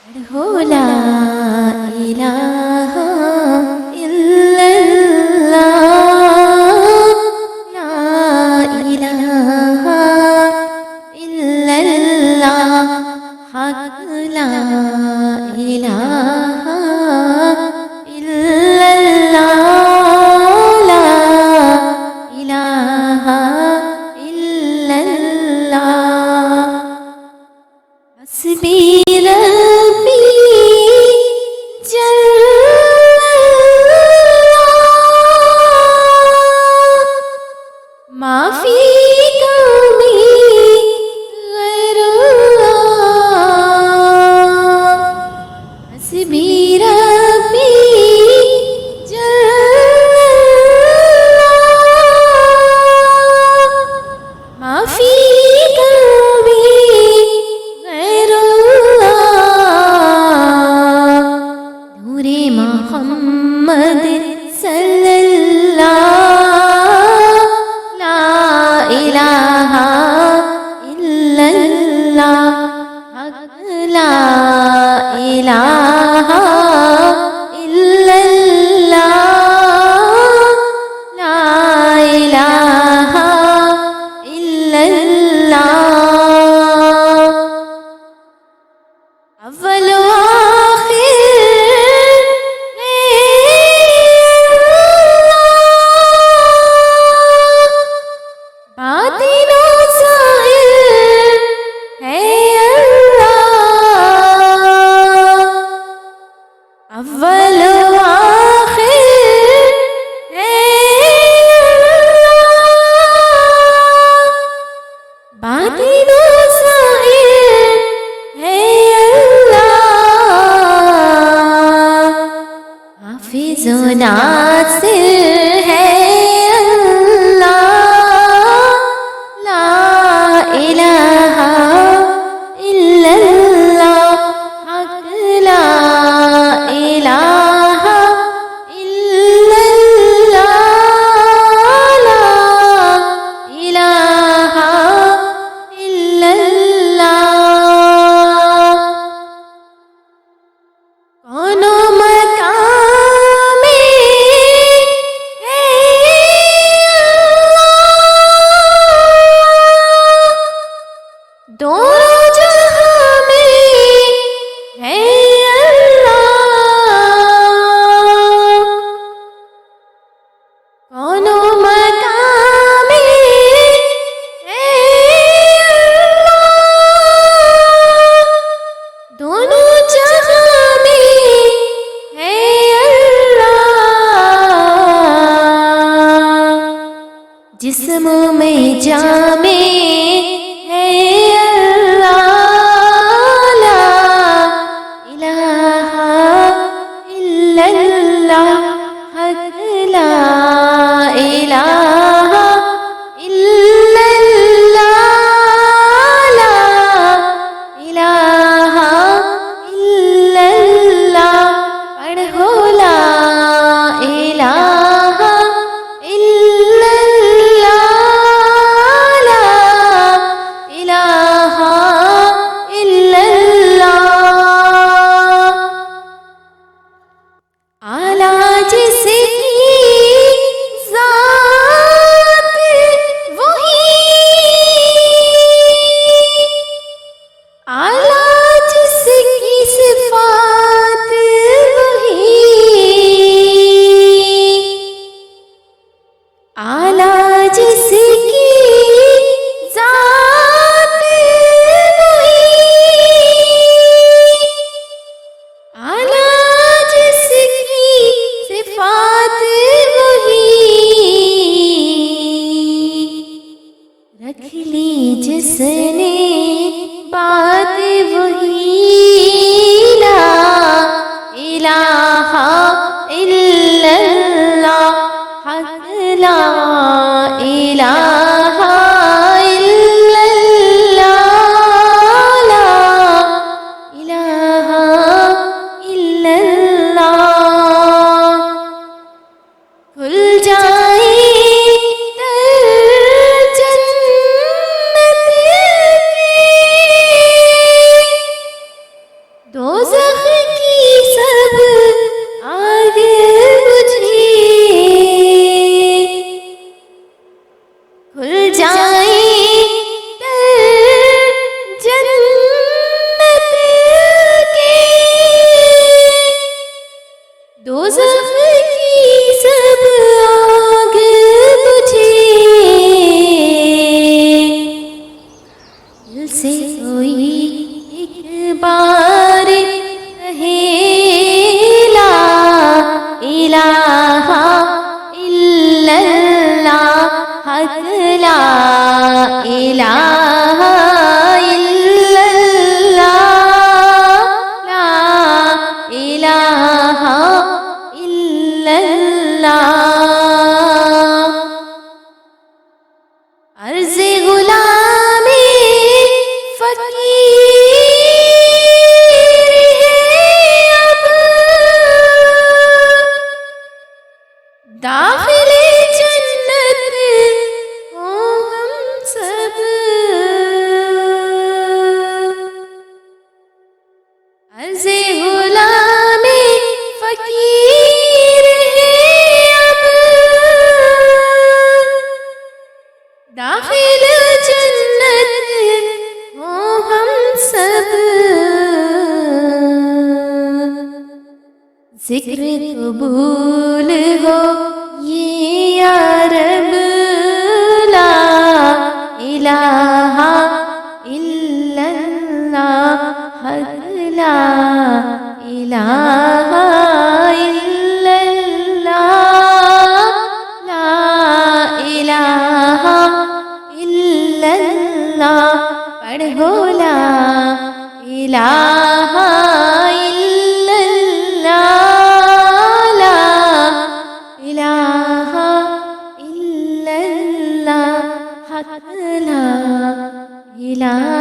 پڑھو لا الہ الا اللہ، لا الہ الا اللہ، حق لا الہ الا اللہ، لا الہ الا اللہ، حسبی ربی جل اللہ، ما فی قومی غیر اللہ، حسبی ربی جل اللہ، ما فی قومی غیر اللہ، نور محمد صلی اللہ، لا الہ الا اللہ، حق لا الہ الا اللہ، لا الہ الا اللہ، اول و آخر ہے اللہ، باطن و ظاہر ہے اللہ، اول و آخر ہے اللہ، باطن و ظاہر ہے اللہ، حافظ و ناصر ہے اللہ، لا الہ الا اللہ، حق لا الہ الا اللہ، لا الہ الا اللہ، کون مقام ہے اللہ، دونوں جہاں میں ہے اللہ، کون مقام ہے اللہ، دونوں جہاں میں ہے اللہ، جسم میں جامع ہے اللہ، لا الہ الا اللہ، حق لا الہ الا اللہ، لا الہ الا اللہ، پڑھو لا الہ الا اللہ، لا الہ الا اللہ، اعلیٰ جس کی ذات وہی، اعلیٰ جس کی صفات وہی، اعلیٰ جس کی ذات وہی، اعلیٰ جس کی صفات وہی، رکھ لی جس نے بات وہی، لا الہ الا اللہ، حق لا الہ الا اللہ، لا الہ الا اللہ، کھل جائے در جنت کے، دوزخ ذکر قبول ہو یہ یا رب، لا الہ الا اللہ، حق لا الہ الا اللہ، لا الہ الا اللہ، پڑھو لا الہ الا اللہ، لا الہ الا اللہ، حق لا الہ